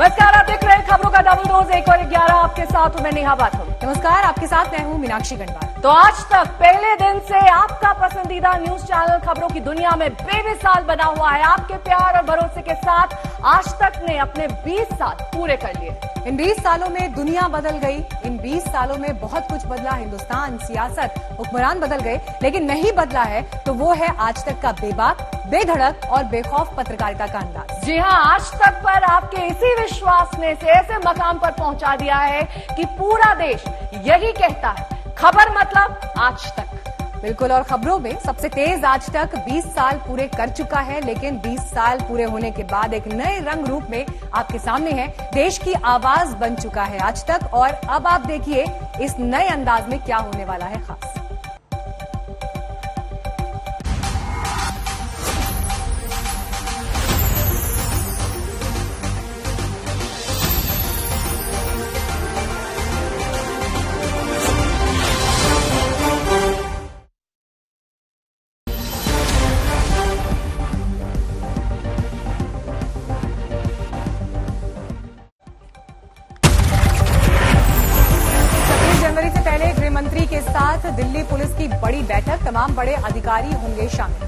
नमस्कार, आप देख रहे हैं खबरों का डबल डोज 1 और 11। आपके साथ हूं मैं नेहा बाथम। नमस्कार, आपके साथ मैं हूं मीनाक्षी गणवार। तो आज तक पहले दिन से आपका पसंदीदा न्यूज चैनल खबरों की दुनिया में बेमिसाल बना हुआ है। आपके प्यार और भरोसे के साथ आज तक ने अपने 20 साल पूरे कर लिए। इन 20 सालों में दुनिया बदल गई। इन 20 सालों में बहुत कुछ बदला। हिंदुस्तान, सियासत, हुक्मरान बदल गए, लेकिन नहीं बदला है तो वो है आज तक का बेबाक, बेधड़क और बेखौफ पत्रकारिता का अंदाज। जी हां, आज तक पर आपके इसी विश्वास ने इसे ऐसे मकाम पर पहुंचा दिया है कि पूरा देश यही कहता है, खबर मतलब आज तक। बिल्कुल, और खबरों में सबसे तेज आज तक 20 साल पूरे कर चुका है, लेकिन 20 साल पूरे होने के बाद एक नए रंग रूप में आपके सामने है। देश की आवाज बन चुका है आज तक, और अब आप देखिए इस नए अंदाज में क्या होने वाला है खास। मंत्री के साथ दिल्ली पुलिस की बड़ी बैठक, तमाम बड़े अधिकारी होंगे शामिल।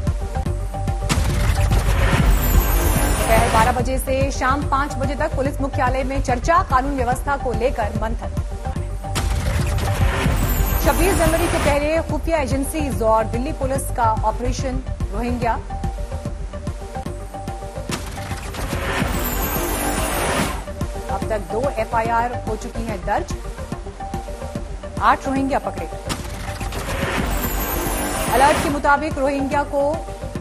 दोपहर 12 बजे से शाम 5 बजे तक पुलिस मुख्यालय में चर्चा, कानून व्यवस्था को लेकर मंथन। 26 जनवरी के पहले खुफिया एजेंसीज और दिल्ली पुलिस का ऑपरेशन रोहिंग्या। अब तक 2 एफआईआर हो चुकी हैं दर्ज, 8 रोहिंग्या पकड़े। अलर्ट के मुताबिक रोहिंग्या को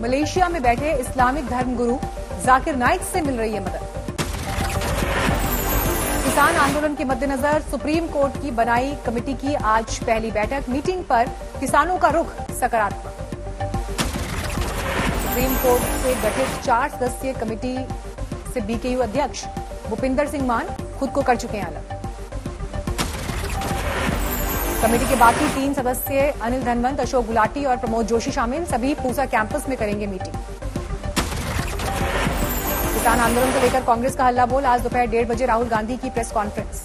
मलेशिया में बैठे इस्लामिक धर्मगुरु जाकिर नाइक से मिल रही है मदद। किसान आंदोलन के मद्देनजर सुप्रीम कोर्ट की बनाई कमेटी की आज पहली बैठक। मीटिंग पर किसानों का रुख सकारात्मक। सुप्रीम कोर्ट से गठित 4 सदस्यीय कमेटी से बीकेयू अध्यक्ष भूपिंदर सिंह मान खुद को कर चुके हैं अलग। कमेटी के बाकी 3 सदस्य अनिल धनवंत, अशोक गुलाटी और प्रमोद जोशी शामिल, सभी पूसा कैंपस में करेंगे मीटिंग। किसान आंदोलन को लेकर कांग्रेस का हल्ला बोल। आज दोपहर 1:30 बजे राहुल गांधी की प्रेस कॉन्फ्रेंस।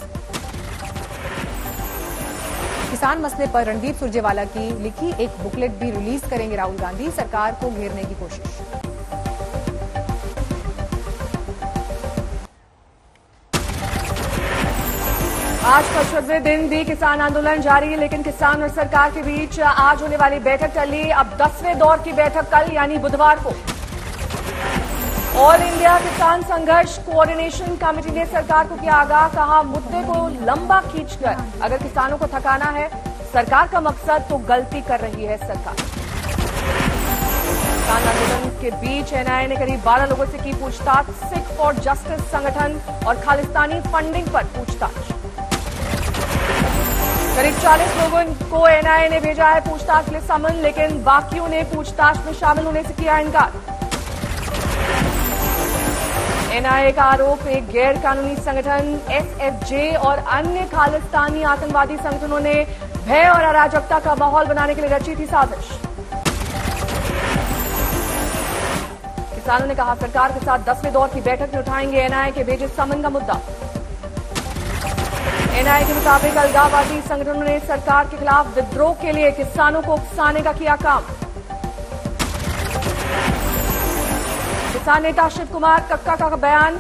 किसान मसले पर रणदीप सुरजेवाला की लिखी एक बुकलेट भी रिलीज करेंगे राहुल गांधी, सरकार को घेरने की कोशिश। आज 55वें दिन भी किसान आंदोलन जारी है, लेकिन किसान और सरकार के बीच आज होने वाली बैठक टली। अब 10वें दौर की बैठक कल यानी बुधवार को। ऑल इंडिया किसान संघर्ष कोऑर्डिनेशन कमेटी ने सरकार को किया आगाह, कहा मुद्दे को लंबा खींचकर अगर किसानों को थकाना है सरकार का मकसद, तो गलती कर रही है सरकार। किसान आंदोलन के बीच एनआईए ने करीब 12 लोगों से की पूछताछ। सिख फॉर जस्टिस संगठन और खालिस्तानी फंडिंग पर पूछताछ। करीब 40 लोगों को एनआईए ने भेजा है पूछताछ के लिए समन, लेकिन बाकियों ने पूछताछ में शामिल होने से किया इनकार। एनआईए का आरोप एक गैर कानूनी संगठन एसएफजे और अन्य खालिस्तानी आतंकवादी संगठनों ने भय और अराजकता का माहौल बनाने के लिए रची थी साजिश। किसानों ने कहा सरकार के साथ 10वें दौर की बैठक में उठाएंगे एनआईए के भेजे समन का मुद्दा। एनआईए के मुताबिक अलगाववादी संगठनों ने सरकार के खिलाफ विद्रोह के लिए किसानों को उकसाने का किया काम। किसान नेता शिव कुमार कक्का का बयान,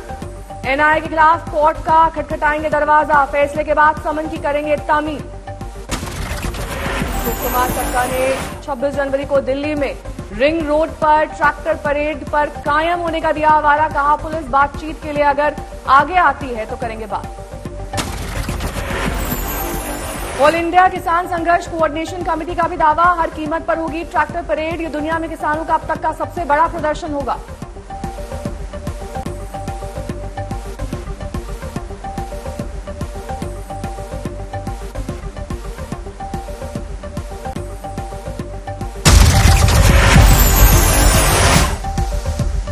एनआईए के खिलाफ कोर्ट का खटखटाएंगे दरवाजा, फैसले के बाद समन की करेंगे तामील। शिव कुमार कक्का ने 26 जनवरी को दिल्ली में रिंग रोड पर ट्रैक्टर परेड पर कायम होने का दिया हवाला, कहा पुलिस बातचीत के लिए अगर आगे आती है तो करेंगे बात। ऑल इंडिया किसान संघर्ष कोऑर्डिनेशन कमेटी का भी दावा, हर कीमत पर होगी ट्रैक्टर परेड, ये दुनिया में किसानों का अब तक का सबसे बड़ा प्रदर्शन होगा।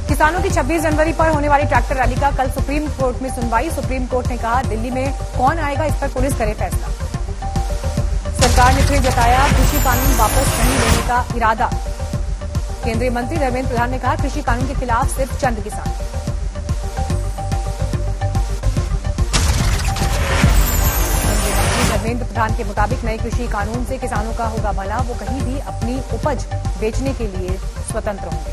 किसानों की 26 जनवरी पर होने वाली ट्रैक्टर रैली का कल सुप्रीम कोर्ट में सुनवाई। सुप्रीम कोर्ट ने कहा दिल्ली में कौन आएगा इस पर पुलिस करे फैसला। सरकार ने फिर जताया कृषि कानून वापस नहीं लेने का इरादा। केंद्रीय मंत्री धर्मेंद्र प्रधान ने कहा कृषि कानून के खिलाफ सिर्फ चंद किसान। संविधान के मुताबिक नए कृषि कानून से किसानों का होगा भला, वो कहीं भी अपनी उपज बेचने के लिए स्वतंत्र होंगे।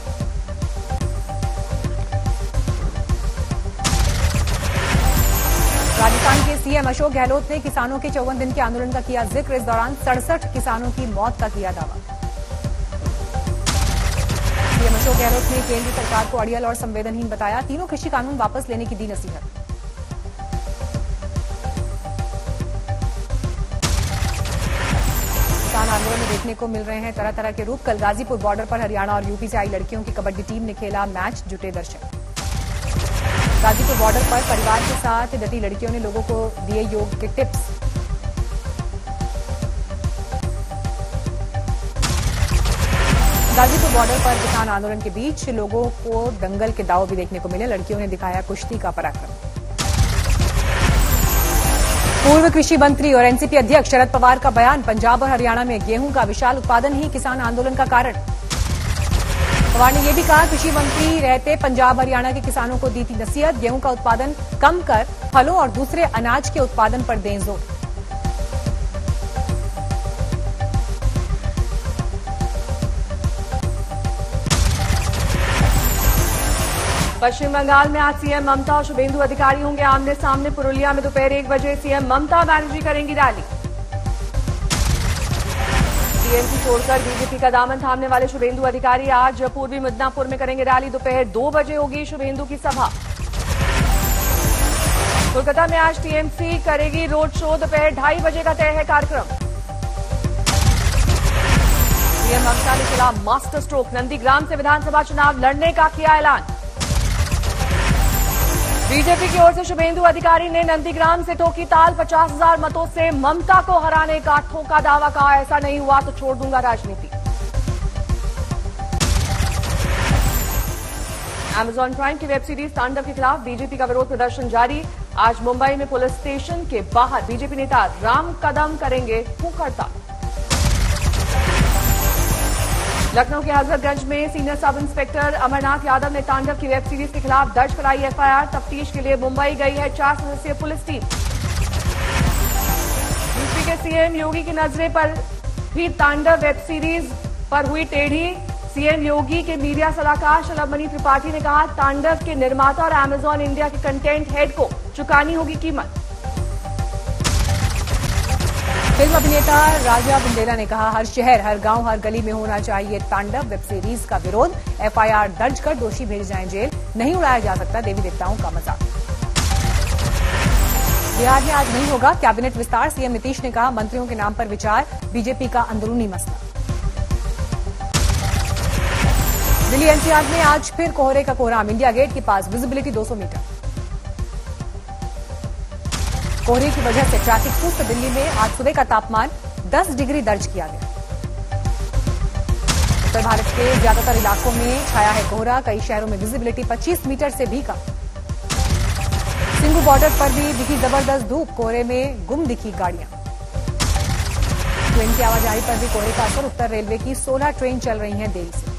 राजस्थान के सीएम अशोक गहलोत ने किसानों के 54 दिन के आंदोलन का किया जिक्र। इस दौरान 67 किसानों की मौत का किया दावा। सीएम अशोक गहलोत ने केंद्र सरकार को अड़ियल और संवेदनहीन बताया। तीनों कृषि कानून वापस लेने की दी नसीहत। किसान आंदोलन में देखने को मिल रहे हैं तरह तरह के रूप। कल गाजीपुर बॉर्डर पर हरियाणा और यूपी से आई लड़कियों की कबड्डी टीम ने खेला मैच, जुटे दर्शक। गाजीपुर बॉर्डर पर परिवार के साथ डटी लड़कियों ने लोगों को दिए योग के टिप्स। गाजीपुर बॉर्डर पर किसान आंदोलन के बीच लोगों को दंगल के दाव भी देखने को मिले। लड़कियों ने दिखाया कुश्ती का पराक्रम। पूर्व कृषि मंत्री और एनसीपी अध्यक्ष शरद पवार का बयान, पंजाब और हरियाणा में गेहूं का विशाल उत्पादन ही किसान आंदोलन का कारण। पवार ने यह भी कहा, कृषि मंत्री रहते पंजाब हरियाणा के किसानों को दी थी नसीहत, गेहूं का उत्पादन कम कर फलों और दूसरे अनाज के उत्पादन पर दें जोर। पश्चिम बंगाल में आज सीएम ममता और शुभेंदु अधिकारी होंगे आमने सामने। पुरुलिया में दोपहर 1 बजे सीएम ममता बनर्जी करेंगी रैली। टीएमसी छोड़कर बीजेपी का दामन थामने वाले शुभेंदु अधिकारी आज पूर्वी मिदनापुर में करेंगे रैली। दोपहर 2 बजे होगी शुभेंदु की सभा। कोलकाता में आज टीएमसी करेगी रोड शो। दोपहर 2:30 बजे का तय है कार्यक्रम। सीएम ममता ने खेला मास्टर स्ट्रोक, नंदीग्राम से विधानसभा चुनाव लड़ने का किया ऐलान। बीजेपी की ओर से शुभेंदु अधिकारी ने नंदीग्राम से ठोकी ताल, 50,000 मतों से ममता को हराने का ठोका दावा। कहा, ऐसा नहीं हुआ तो छोड़ दूंगा राजनीति। अमेजॉन प्राइम की वेब सीरीज तांडव के खिलाफ बीजेपी का विरोध प्रदर्शन जारी। आज मुंबई में पुलिस स्टेशन के बाहर बीजेपी नेता राम कदम करेंगे भूख हड़ताल। लखनऊ के हजरतगंज में senior sub inspector Amarnath Yadav ने तांडव की वेब सीरीज के खिलाफ दर्ज कराई एफआईआर। तफ्तीश के लिए मुंबई गई है 4 सदस्यीय पुलिस टीम। यूपी के सीएम योगी की नजरें पर भी तांडव वेब सीरीज पर हुई टेढ़ी। सीएम योगी के मीडिया सलाहकार शलभमणि त्रिपाठी ने कहा, तांडव के निर्माता और अमेजॉन इंडिया के कंटेंट हेड को चुकानी होगी कीमत। फिल्म अभिनेता राजा बुंदेला ने कहा, हर शहर, हर गांव, हर गली में होना चाहिए तांडव वेब सीरीज का विरोध। एफआईआर दर्ज कर दोषी भेजे जाएं जेल। नहीं उड़ाया जा सकता देवी देवताओं का मजाक। बिहार में आज नहीं होगा कैबिनेट विस्तार। सीएम नीतीश ने कहा, मंत्रियों के नाम पर विचार बीजेपी का अंदरूनी मसला। दिल्ली एनसीआर में आज फिर कोहरे का कोहराम। इंडिया गेट के पास विजिबिलिटी 200 मीटर। कोहरे की वजह से ट्रैफिक सुस्त। दिल्ली में आज सुबह का तापमान 10 डिग्री दर्ज किया गया। उत्तर भारत के ज्यादातर इलाकों में छाया है कोहरा। कई शहरों में विजिबिलिटी 25 मीटर से भी कम। सिंघू बॉर्डर पर भी दिखी जबरदस्त धूप। कोहरे में गुम दिखी गाड़ियां। ट्रेन की आवाजाही पर भी कोहरे का असर। उत्तर रेलवे की 16 ट्रेन चल रही हैं देरी से।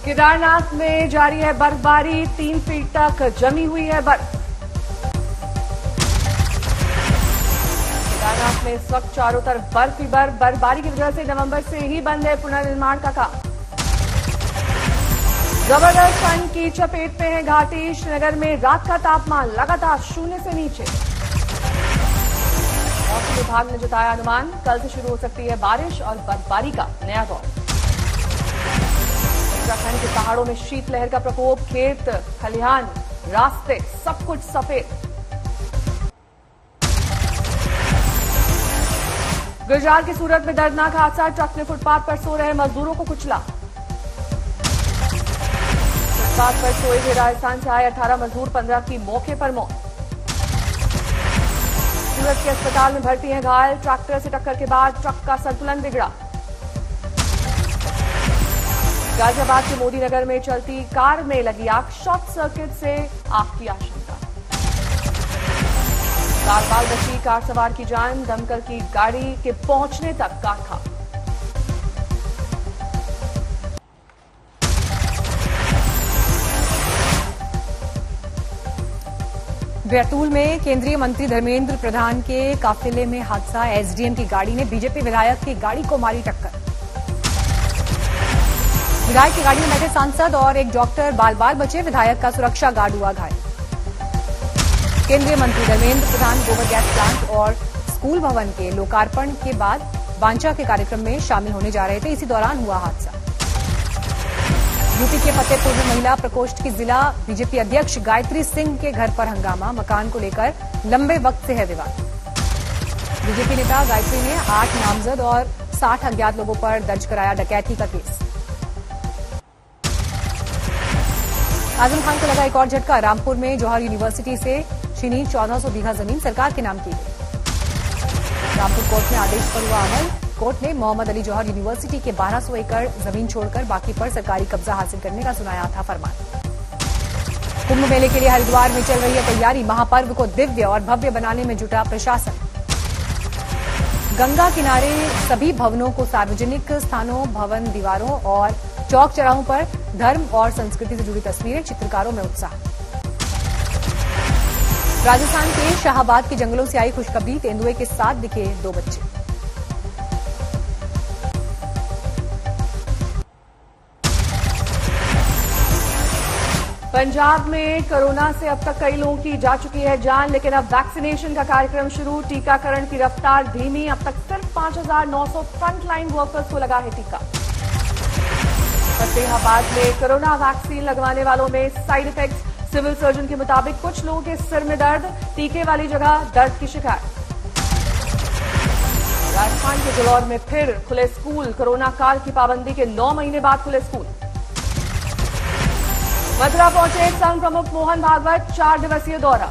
केदारनाथ में जारी है बर्फबारी। 3 फीट तक जमी हुई है बर्फ। केदारनाथ में इस वक्त चारों तरफ बर्फ ही बर्फ। बर्फबारी की वजह से नवंबर से ही बंद है पुनर्निर्माण का काम। जबरदस्त ठंड की चपेट में है घाटी। श्रीनगर में रात का तापमान लगातार 0 से नीचे। मौसम विभाग ने जताया अनुमान, कल से शुरू हो सकती है बारिश और बर्फबारी का नया दौर। उत्तराखंड के पहाड़ों में शीतलहर का प्रकोप। खेत, खलिहान, रास्ते सब कुछ सफेद। गुजरात की सूरत में दर्दनाक हादसा। ट्रक ने फुटपाथ पर सो रहे मजदूरों को कुचला। फुटपाथ पर सोए हुए राजस्थान से आए 18 मजदूर, 15 की मौके पर मौत। सूरत के अस्पताल में भर्ती हैं घायल। ट्रैक्टर से टक्कर के बाद ट्रक का संतुलन बिगड़ा। गाजियाबाद के मोदी नगर में चलती कार में लगी आग। शॉर्ट सर्किट से आग की आशंका। कार बाल बची, कार सवार की जान। दमकल की गाड़ी के पहुंचने तक कार खाक। बैतूल में केंद्रीय मंत्री धर्मेंद्र प्रधान के काफिले में हादसा। एसडीएम की गाड़ी ने बीजेपी विधायक की गाड़ी को मारी टक्कर। विधायक की गाड़ी में बैठे सांसद और एक डॉक्टर बाल बाल बचे। विधायक का सुरक्षा गार्ड हुआ घायल। केंद्रीय मंत्री धर्मेंद्र प्रधान गोबर गैस प्लांट और स्कूल भवन के लोकार्पण के बाद वांचा के कार्यक्रम में शामिल होने जा रहे थे। इसी दौरान हुआ हादसा। यूपी के फतेहपुर में महिला प्रकोष्ठ की जिला बीजेपी अध्यक्ष गायत्री सिंह के घर पर हंगामा। मकान को लेकर लंबे वक्त से है विवाद। बीजेपी नेता गायत्री ने 8 नामजद और 60 अज्ञात लोगों पर दर्ज कराया डकैती का केस। आजम खान को लगा एक और झटका। रामपुर में जौहर यूनिवर्सिटी से छीनी 1400 बीघा जमीन सरकार के नाम की गई। रामपुर कोर्ट में आदेश पर हुआ अमल। कोर्ट ने मोहम्मद अली जौहर यूनिवर्सिटी के 1200 एकड़ जमीन छोड़कर बाकी पर सरकारी कब्जा हासिल करने का सुनाया था फरमान। कुंभ मेले के लिए हरिद्वार में चल रही है तैयारी। महापर्व को दिव्य और भव्य बनाने में जुटा प्रशासन। गंगा किनारे सभी भवनों को सार्वजनिक स्थानों, भवन दीवारों और चौक चौराहों पर धर्म और संस्कृति से जुड़ी तस्वीरें, चित्रकारों में उत्साह। राजस्थान के शाहबाद के जंगलों से आई खुशखबरी। तेंदुए के साथ दिखे 2 बच्चे। पंजाब में कोरोना से अब तक कई लोगों की जा चुकी है जान, लेकिन अब वैक्सीनेशन का कार्यक्रम शुरू। टीकाकरण की रफ्तार धीमी। अब तक सिर्फ 5,900 फ्रंटलाइन वर्कर्स को लगा है टीका। फतेहाबाद में कोरोना वैक्सीन लगवाने वालों में साइड इफेक्ट्स। सिविल सर्जन के मुताबिक कुछ लोगों के सिर में दर्द, टीके वाली जगह दर्द की शिकायत। राजस्थान के जालौर में फिर खुले स्कूल। कोरोना काल की पाबंदी के 9 महीने बाद खुले स्कूल। मथुरा पहुंचे संघ प्रमुख मोहन भागवत। 4 दिवसीय दौरा।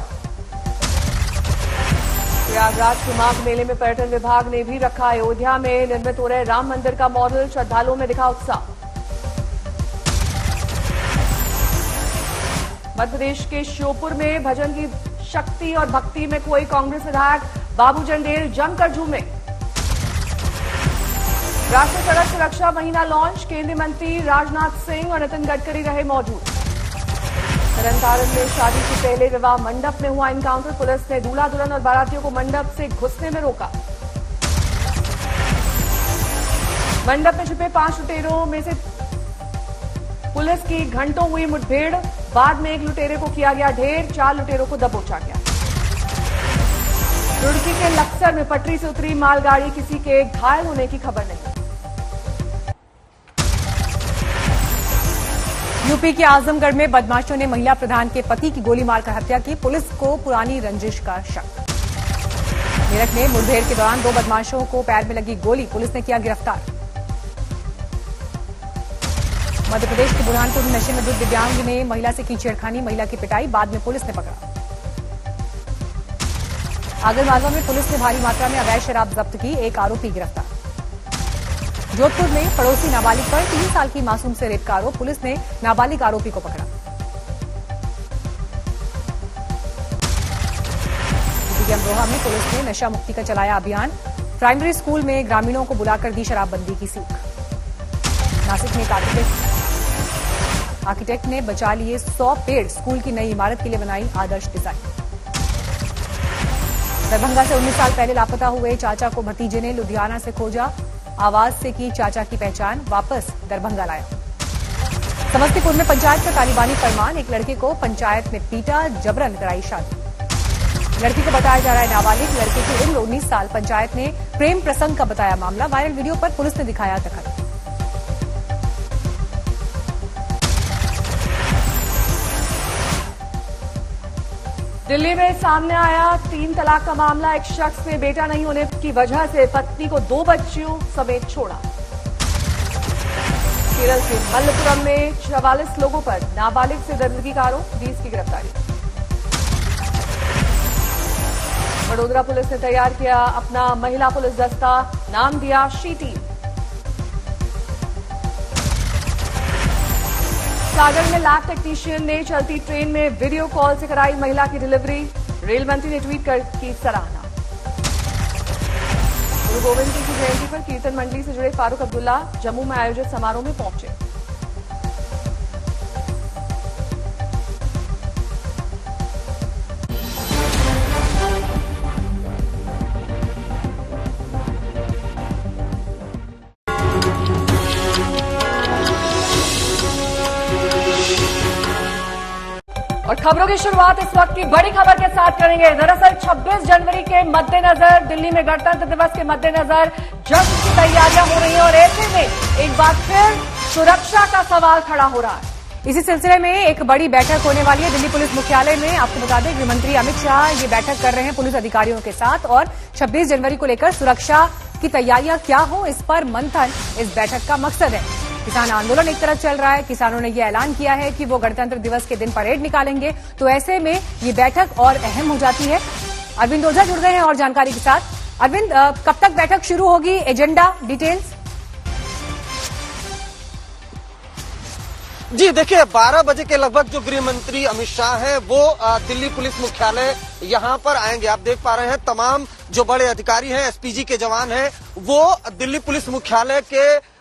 प्रयागराज के माघ मेले में पर्यटन विभाग ने भी रखा अयोध्या में निर्मित हो रहे राम मंदिर का मॉडल। श्रद्धालुओं में दिखा उत्साह। मध्यप्रदेश के श्योपुर में भजन की शक्ति और भक्ति में कोई कांग्रेस विधायक। बाबू जंडेल जमकर झूमे। राष्ट्रीय सड़क सुरक्षा महीना लॉन्च। केंद्रीय मंत्री राजनाथ सिंह और नितिन गडकरी रहे मौजूद। तरनतारन में शादी से पहले विवाह मंडप में हुआ एनकाउंटर। पुलिस ने दूल्हा दुल्हन और बारातियों को मंडप से घुसने में रोका। मंडप में छुपे 5 लुटेरों में से पुलिस की घंटों हुई मुठभेड़। बाद में एक लुटेरे को किया गया ढेर। 4 लुटेरों को दबोचा गया। रुड़की के लक्सर में पटरी से उतरी मालगाड़ी। किसी के घायल होने की खबर नहीं। यूपी के आजमगढ़ में बदमाशों ने महिला प्रधान के पति की गोली मारकर हत्या की। पुलिस को पुरानी रंजिश का शक। मेरठ में मुठभेड़ के दौरान 2 बदमाशों को पैर में लगी गोली। पुलिस ने किया गिरफ्तार। मध्य प्रदेश के बुरहानपुर में नशे में धुत दिव्यांग ने महिला से की छेड़खानी। महिला की पिटाई, बाद में पुलिस ने पकड़ा। आगरमालवा में पुलिस ने भारी मात्रा में अवैध शराब जब्त की। 1 आरोपी गिरफ्तार। जोधपुर में पड़ोसी नाबालिग पर 3 साल की मासूम से रेप का आरोप। पुलिस ने नाबालिग आरोपी को पकड़ा। अमरोहा में पुलिस ने नशा मुक्ति का चलाया अभियान। प्राइमरी स्कूल में ग्रामीणों को बुलाकर दी शराबबंदी की सीख। नासिक में आर्किटेक्ट ने बचा लिए 100 पेड़। स्कूल की नई इमारत के लिए बनाई आदर्श डिजाइन। दरभंगा से 19 साल पहले लापता हुए चाचा को भतीजे ने लुधियाना से खोजा। आवाज से की चाचा की पहचान। वापस दरभंगा लाया। समस्तीपुर में पंचायत का तालिबानी फरमान। एक लड़के को पंचायत में पीटा, जबरन कराई शादी। लड़की को बताया जा रहा है नाबालिग। लड़के की उम्र 19 साल। पंचायत ने प्रेम प्रसंग का बताया मामला। वायरल वीडियो पर पुलिस ने दिखाया दखल। दिल्ली में सामने आया 3 तलाक का मामला। एक शख्स ने बेटा नहीं होने की वजह से पत्नी को 2 बच्चियों समेत छोड़ा। केरल के मल्लपुरम में 44 लोगों पर नाबालिग से दरिंदगी का आरोप। 20 की गिरफ्तारी। वडोदरा पुलिस ने तैयार किया अपना महिला पुलिस दस्ता। नाम दिया शी टीम। सागर में लैब टेक्नीशियन ने चलती ट्रेन में वीडियो कॉल से कराई महिला की डिलीवरी। रेल मंत्री ने ट्वीट कर की सराहना। गुरु गोविंद सिंह की जयंती पर कीर्तन मंडली से जुड़े फारूक अब्दुल्ला जम्मू में आयोजित समारोह में पहुंचे। खबरों की शुरुआत इस वक्त की बड़ी खबर के साथ करेंगे। दरअसल 26 जनवरी के मद्देनजर, दिल्ली में गणतंत्र दिवस के मद्देनजर जश्न की तैयारियां हो रही हैं और ऐसे में एक बार फिर सुरक्षा का सवाल खड़ा हो रहा है। इसी सिलसिले में एक बड़ी बैठक होने वाली है दिल्ली पुलिस मुख्यालय में। आपको बता दें, गृहमंत्री अमित शाह ये बैठक कर रहे हैं पुलिस अधिकारियों के साथ और 26 जनवरी को लेकर सुरक्षा की तैयारियां क्या हो, इस पर मंथन इस बैठक का मकसद है। किसान आंदोलन एक तरफ चल रहा है, किसानों ने यह ऐलान किया है कि वो गणतंत्र दिवस के दिन परेड निकालेंगे, तो ऐसे में ये बैठक और अहम हो जाती है। अरविंद ओझा जुड़ गए हैं और जानकारी के साथ। अरविंद, कब तक बैठक शुरू होगी, एजेंडा, डिटेल्स? जी देखिए, 12 बजे के लगभग जो गृह मंत्री अमित शाह हैं वो दिल्ली पुलिस मुख्यालय यहाँ पर आएंगे। आप देख पा रहे हैं तमाम जो बड़े अधिकारी हैं, एसपीजी के जवान हैं, वो दिल्ली पुलिस मुख्यालय के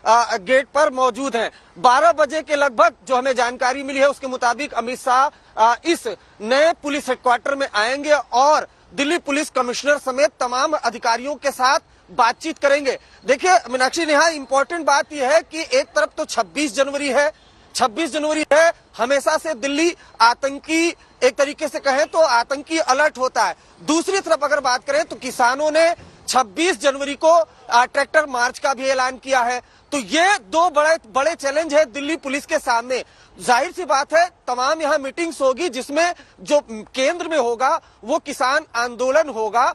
गेट पर मौजूद हैं। 12 बजे के लगभग जो हमें जानकारी मिली है उसके मुताबिक अमित शाह इस नए पुलिस हेडक्वार्टर में आएंगे और दिल्ली पुलिस कमिश्नर समेत तमाम अधिकारियों के साथ बातचीत करेंगे। देखिए मीनाक्षी नेहा, इंपॉर्टेंट बात यह है कि एक तरफ तो 26 जनवरी है, 26 जनवरी है, हमेशा से दिल्ली आतंकी, एक तरीके से कहें तो आतंकी अलर्ट होता है। दूसरी तरफ अगर बात करें तो किसानों ने 26 जनवरी को ट्रैक्टर मार्च का भी ऐलान किया है। तो ये दो बड़े चैलेंज है दिल्ली पुलिस के सामने। जाहिर सी बात है तमाम यहाँ मीटिंग्स होगी जिसमें जो केंद्र में होगा वो किसान आंदोलन होगा,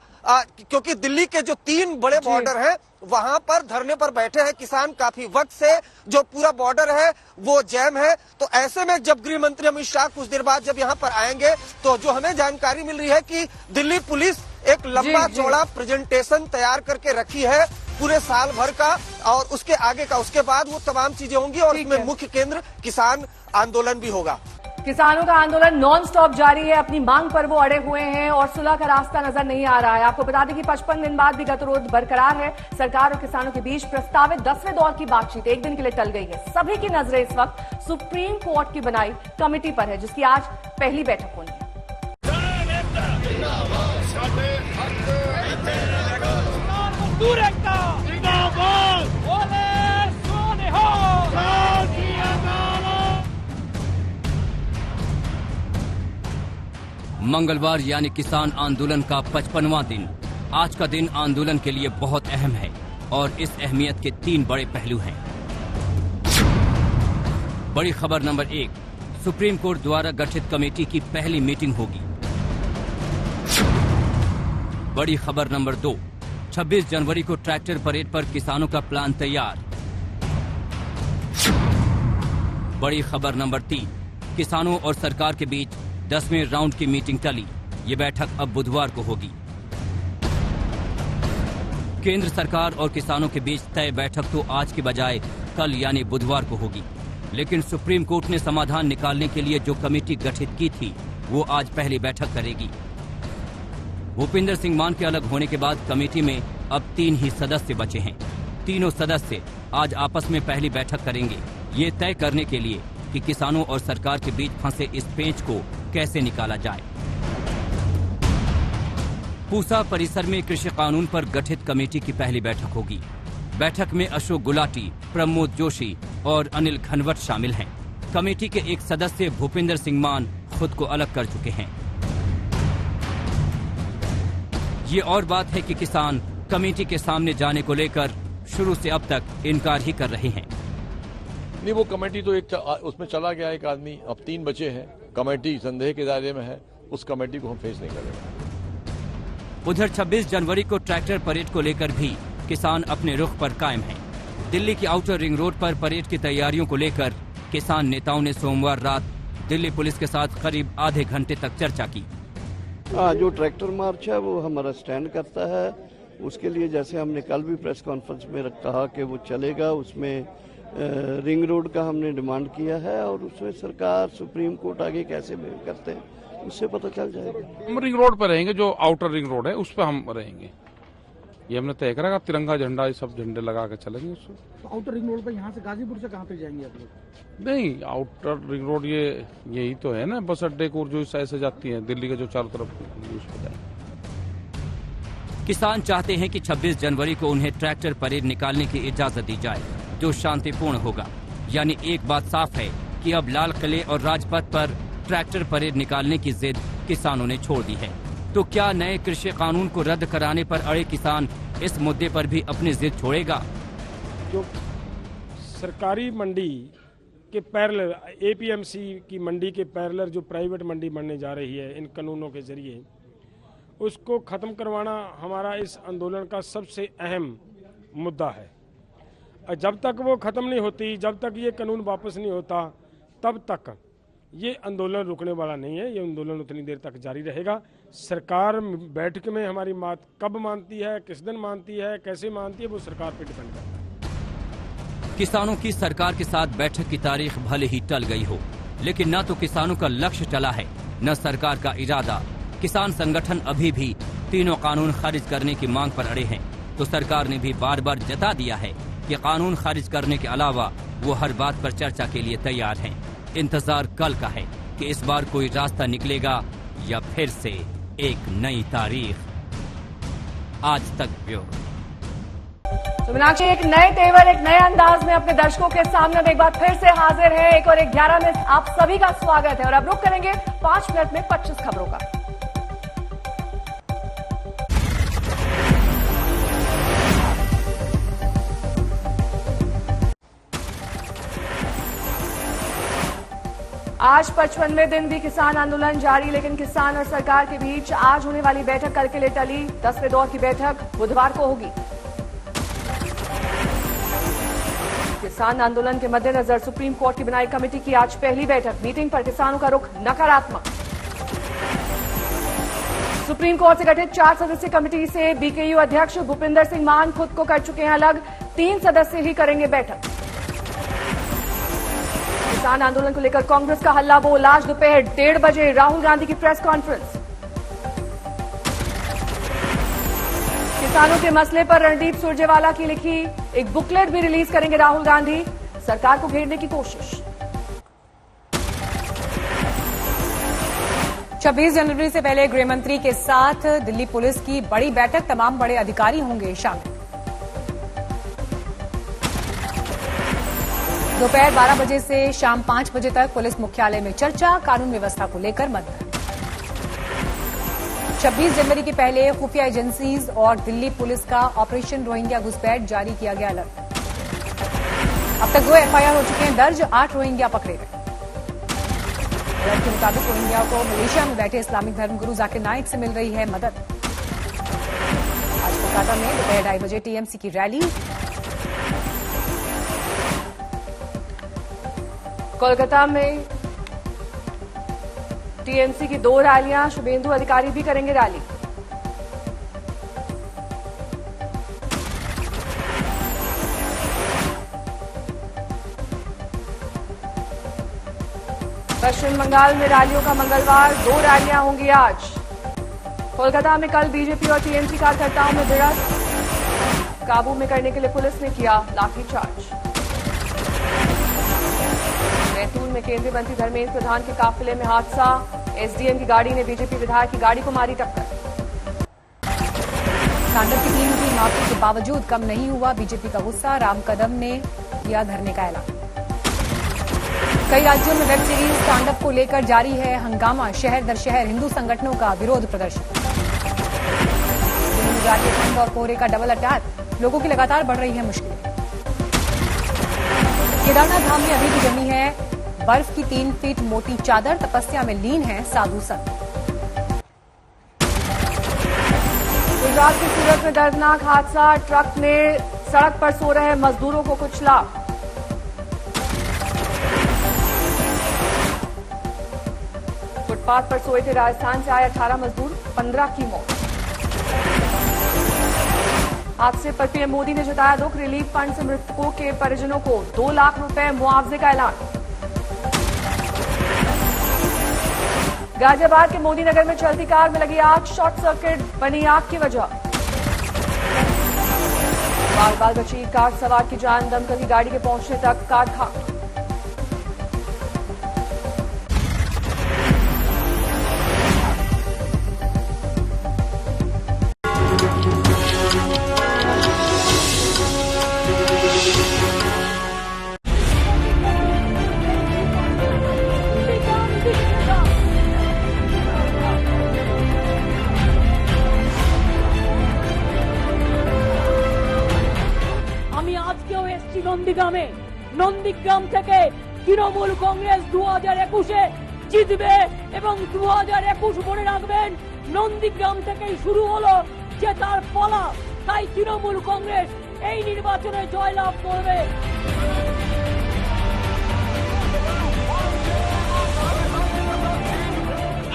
क्योंकि दिल्ली के जो 3 बड़े बॉर्डर हैं वहां पर धरने पर बैठे हैं किसान काफी वक्त से। जो पूरा बॉर्डर है वो जैम है। तो ऐसे में जब गृह मंत्री अमित शाह कुछ देर बाद जब यहाँ पर आएंगे तो जो हमें जानकारी मिल रही है कि दिल्ली पुलिस एक लंबा चौड़ा प्रेजेंटेशन तैयार करके रखी है पूरे साल भर का, और उसके आगे का, उसके बाद वो तमाम चीजें होंगी और इसमें मुख्य केंद्र किसान आंदोलन भी होगा। किसानों का आंदोलन नॉन स्टॉप जारी है, अपनी मांग पर वो अड़े हुए हैं और सुलह का रास्ता नजर नहीं आ रहा है। आपको बता दें कि 55 दिन बाद भी गतिरोध बरकरार है। सरकार और किसानों के बीच प्रस्तावित 10वें दौर की बातचीत एक दिन के लिए टल गई है। सभी की नजरें इस वक्त सुप्रीम कोर्ट की बनाई कमेटी पर है, जिसकी आज पहली बैठक होनी है। मंगलवार यानी किसान आंदोलन का 55वां दिन। आज का दिन आंदोलन के लिए बहुत अहम है और इस अहमियत के 3 बड़े पहलू हैं। बड़ी खबर नंबर 1, सुप्रीम कोर्ट द्वारा गठित कमेटी की पहली मीटिंग होगी। बड़ी खबर नंबर 2, 26 जनवरी को ट्रैक्टर परेड पर किसानों का प्लान तैयार। बड़ी खबर नंबर 3, किसानों और सरकार के बीच 10वें राउंड की मीटिंग टली। ये बैठक अब बुधवार को होगी। केंद्र सरकार और किसानों के बीच तय बैठक तो आज की बजाय कल यानी बुधवार को होगी, लेकिन सुप्रीम कोर्ट ने समाधान निकालने के लिए जो कमेटी गठित की थी वो आज पहली बैठक करेगी। भूपिंदर सिंह मान के अलग होने के बाद कमेटी में अब 3 ही सदस्य बचे हैं। तीनों सदस्य आज आपस में पहली बैठक करेंगे, ये तय करने के लिए कि किसानों और सरकार के बीच फंसे इस पेंच को कैसे निकाला जाए। पूसा परिसर में कृषि कानून पर गठित कमेटी की पहली बैठक होगी। बैठक में अशोक गुलाटी, प्रमोद जोशी और अनिल घनवट शामिल हैं। कमेटी के एक सदस्य भूपिंदर सिंह मान खुद को अलग कर चुके हैं। ये और बात है कि किसान कमेटी के सामने जाने को लेकर शुरू से अब तक इनकार ही कर रहे हैं। नहीं, वो कमेटी तो एक उसमें चला गया एक आदमी, अब 3 बचे हैं। कमेटी संदेह के दायरे में है, उस कमेटी को हम फेस नहीं करेंगे। उधर 26 जनवरी को ट्रैक्टर परेड को लेकर भी किसान अपने रुख पर कायम हैं। दिल्ली की आउटर रिंग रोड पर परेड की तैयारियों को लेकर किसान नेताओं ने सोमवार रात दिल्ली पुलिस के साथ करीब आधे घंटे तक चर्चा की। जो ट्रैक्टर मार्च है वो हमारा स्टैंड करता है। उसके लिए जैसे हमने कल भी प्रेस कॉन्फ्रेंस में कहा कि वो चलेगा, उसमें रिंग रोड का हमने डिमांड किया है और उसमें सरकार सुप्रीम कोर्ट आगे कैसे बिहेव करते हैं उससे पता चल जाएगा। हम रिंग रोड पर रहेंगे, जो आउटर रिंग रोड है उस पर हम रहेंगे। ये हमने तय करा, तिरंगा झंडा ये सब झंडे लगा के चलेंगे उससे। तो आउटर रिंग रोड पर यहाँ से गाजीपुर से कहाँ पे जाएंगे आप लोग? नहीं, आउटर रिंग रोड यही तो है ना, बस अड्डे को जो इस साइड से जाती है दिल्ली के जो चारों तरफ उस पर जाएंगे। किसान चाहते हैं कि 26 जनवरी को उन्हें ट्रैक्टर परेड निकालने की इजाजत दी जाए, जो शांतिपूर्ण होगा। यानी एक बात साफ है कि अब लाल किले और राजपथ पर ट्रैक्टर परेड निकालने की जिद किसानों ने छोड़ दी है। तो क्या नए कृषि कानून को रद्द कराने पर अड़े किसान इस मुद्दे पर भी अपनी जिद छोड़ेगा? जो सरकारी मंडी के पैरेलल एपीएमसी की मंडी के पैरेलल जो प्राइवेट मंडी बनने जा रही है इन कानूनों के जरिए, उसको खत्म करवाना हमारा इस आंदोलन का सबसे अहम मुद्दा है। और जब तक वो खत्म नहीं होती, जब तक ये कानून वापस नहीं होता, तब तक ये आंदोलन रुकने वाला नहीं है। ये आंदोलन उतनी देर तक जारी रहेगा। सरकार बैठक में हमारी बात कब मानती है, किस दिन मानती है, कैसे मानती है, वो सरकार पे डिपेंड करता है। किसानों की सरकार के साथ बैठक की तारीख भले ही टल गई हो, लेकिन न तो किसानों का लक्ष्य टला है, न सरकार का इरादा। किसान संगठन अभी भी तीनों कानून खारिज करने की मांग पर अड़े हैं। तो सरकार ने भी बार बार जता दिया है कि कानून खारिज करने के अलावा वो हर बात पर चर्चा के लिए तैयार हैं। इंतजार कल का है कि इस बार कोई रास्ता निकलेगा या फिर से एक नई तारीख। आज तक ब्यूरो। तो मीनाक्षी एक नए तेवर, एक नए अंदाज में अपने दर्शकों के सामने एक बार फिर से हाजिर है। 1 और 11 में आप सभी का स्वागत है और अब रुक करेंगे 5 मिनट में 25 खबरों का। आज 55वें दिन भी किसान आंदोलन जारी, लेकिन किसान और सरकार के बीच आज होने वाली बैठक कल के लिए टली। 10वें दौर की बैठक बुधवार को होगी। किसान आंदोलन के मद्देनजर सुप्रीम कोर्ट की बनाई कमेटी की आज पहली बैठक। मीटिंग पर किसानों का रुख नकारात्मक। सुप्रीम कोर्ट से गठित 4 सदस्यीय कमेटी से बीकेयू अध्यक्ष भूपिंदर सिंह मान खुद को कर चुके हैं अलग। 3 सदस्य ही करेंगे बैठक। किसान आंदोलन को लेकर कांग्रेस का हल्ला बोल। आज दोपहर 1:30 बजे राहुल गांधी की प्रेस कॉन्फ्रेंस। किसानों के मसले पर रणदीप सुरजेवाला की लिखी एक बुकलेट भी रिलीज करेंगे राहुल गांधी। सरकार को घेरने की कोशिश। 26 जनवरी से पहले गृह मंत्री के साथ दिल्ली पुलिस की बड़ी बैठक। तमाम बड़े अधिकारी होंगे शामिल। दोपहर 12 बजे से शाम 5 बजे तक पुलिस मुख्यालय में चर्चा। कानून व्यवस्था को लेकर मंथन। 26 जनवरी के पहले खुफिया एजेंसीज और दिल्ली पुलिस का ऑपरेशन रोहिंग्या घुसपैठ जारी किया गया अलर्ट। अब तक 2 एफआईआर हो चुके हैं दर्ज। 8 रोहिंग्या पकड़े गए। अलर्ट के मुताबिक रोहिंग्या को मलेशिया में बैठे इस्लामिक धर्मगुरु जाकिर नाइक से मिल रही है मदद। आज कोलकाता में दोपहर 2:30 बजे टीएमसी की रैली। कोलकाता में टीएमसी की 2 रैलियां। शुभेंदु अधिकारी भी करेंगे रैली। पश्चिम बंगाल में रैलियों का मंगलवार। 2 रैलियां होंगी आज। कोलकाता में कल बीजेपी और टीएमसी कार्यकर्ताओं में भिड़ंत। काबू में करने के लिए पुलिस ने किया लाठीचार्ज। बैतूल में केंद्रीय मंत्री धर्मेंद्र प्रधान के काफिले में हादसा। एसडीएम की गाड़ी ने बीजेपी विधायक की गाड़ी को मारी टक्कर। तांडव की टीम की माफी के बावजूद कम नहीं हुआ बीजेपी का गुस्सा। राम कदम ने किया धरने का ऐलान। कई राज्यों में वेब सीरीज तांडव को लेकर जारी है हंगामा। शहर दर शहर हिंदू संगठनों का विरोध प्रदर्शन। ठंड और कोहरे का डबल अटैक। लोगों की लगातार बढ़ रही है मुश्किलें। केदारनाथ धाम में अभी भी जमी है बर्फ की 3 फीट मोटी चादर। तपस्या में लीन है साधु संत। गुजरात के सूरत में दर्दनाक हादसा। ट्रक ने सड़क पर सो रहे मजदूरों को कुचला। फुटपाथ पर सोए थे राजस्थान से आए 18 मजदूर। 15 की मौत। हादसे पर पीएम मोदी ने जताया दुख। रिलीफ फंड से मृतकों के परिजनों को 2 लाख रुपए मुआवजे का ऐलान। गाजियाबाद के मोदी नगर में चलती कार में लगी आग। शॉर्ट सर्किट बनी आग की वजह। बाल बाल बची कार सवार की जान। दमकल की गाड़ी के पहुंचने तक कार खाक। নন্দীগ্রামে নন্দীগ্রাম থেকে তৃণমূল কংগ্রেস 2021-এ জিতবে এবং 2021 মনে রাখবেন নন্দীগ্রাম থেকেই শুরু হলো যে তার পালা, তাই তৃণমূল কংগ্রেস এই নির্বাচনে জয়লাভ করবে।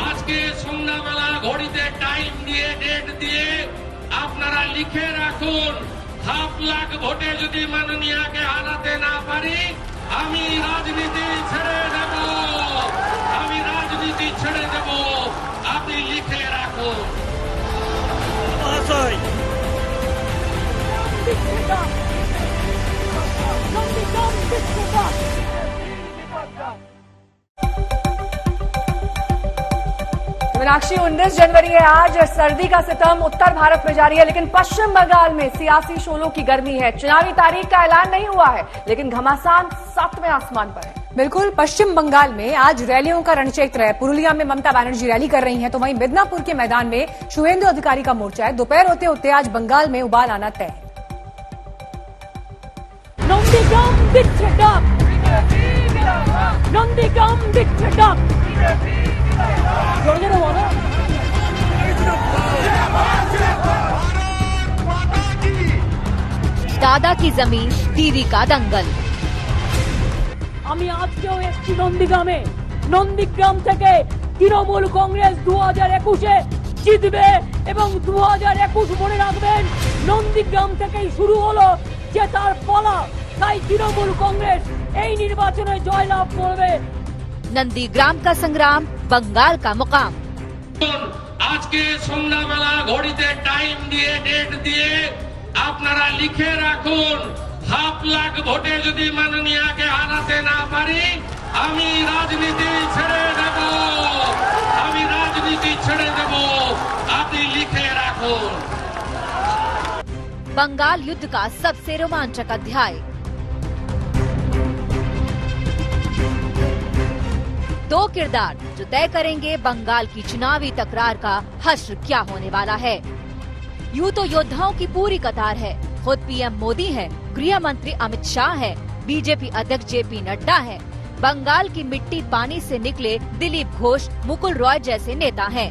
আজকে সন্ধ্যাবেলা ঘড়িতে টাইম দিয়ে ডেট দিয়ে আপনারা লিখে রাখুন, 1.5 লাখ ভোটে যদি মাননীয়াকে হারাতে না পারি আমি রাজনীতি ছেড়ে দেব, আমি রাজনীতি ছেড়ে দেব। আপনি লিখে রাখুন। मीनाक्षी, 19 जनवरी है आज। सर्दी का सितम उत्तर भारत में जारी है, लेकिन पश्चिम बंगाल में सियासी शोलों की गर्मी है। चुनावी तारीख का ऐलान नहीं हुआ है, लेकिन घमासान 7वें आसमान पर है। बिल्कुल, पश्चिम बंगाल में आज रैलियों का रणक्षेत्र है। पुरुलिया में ममता बनर्जी रैली कर रही हैं, तो वहीं मिदनापुर के मैदान में शुभेंदु अधिकारी का मोर्चा है। दोपहर होते होते आज बंगाल में उबाल आना तय है। নন্দীগ্রাম দিচ্ছে ডাক, নন্দীগ্রাম দিচ্ছে ডাক। জোরে জোরে বলো। दादा की जमीन दीदी का दंगल। আমি আজকেও এসছি নন্দীগ্রামে। নন্দীগ্রাম থেকে তৃণমূল কংগ্রেস 2021-এ জিতবে এবং 2021 মনে রাখবেন নন্দীগ্রাম থেকেই শুরু হলো যে তার পালা, তাই তৃণমূল কংগ্রেস এই নির্বাচনে জয়লাভ করবে। नंदीग्राम का संग्राम, बंगाल का मुकाम। আজকে সন্ধ্যাবেলা ঘড়িতে টাইম দিয়ে ডেট দিয়ে আপনারা লিখে রাখুন, 1.5 লাখ ভোটে যদি মাননীয়াকে হারাতে না পারি আমি রাজনীতি ছেড়ে দেব, আমি রাজনীতি ছেড়ে দেব। আপনি লিখে রাখুন। बंगाल युद्ध का सबसे रोमांचक अध्याय। दो किरदार जो तय करेंगे बंगाल की चुनावी तकरार का हश्र क्या होने वाला है। यूं तो योद्धाओं की पूरी कतार है। खुद पीएम मोदी है, गृह मंत्री अमित शाह है, बीजेपी अध्यक्ष जेपी नड्डा है, बंगाल की मिट्टी पानी से निकले दिलीप घोष, मुकुल रॉय जैसे नेता हैं।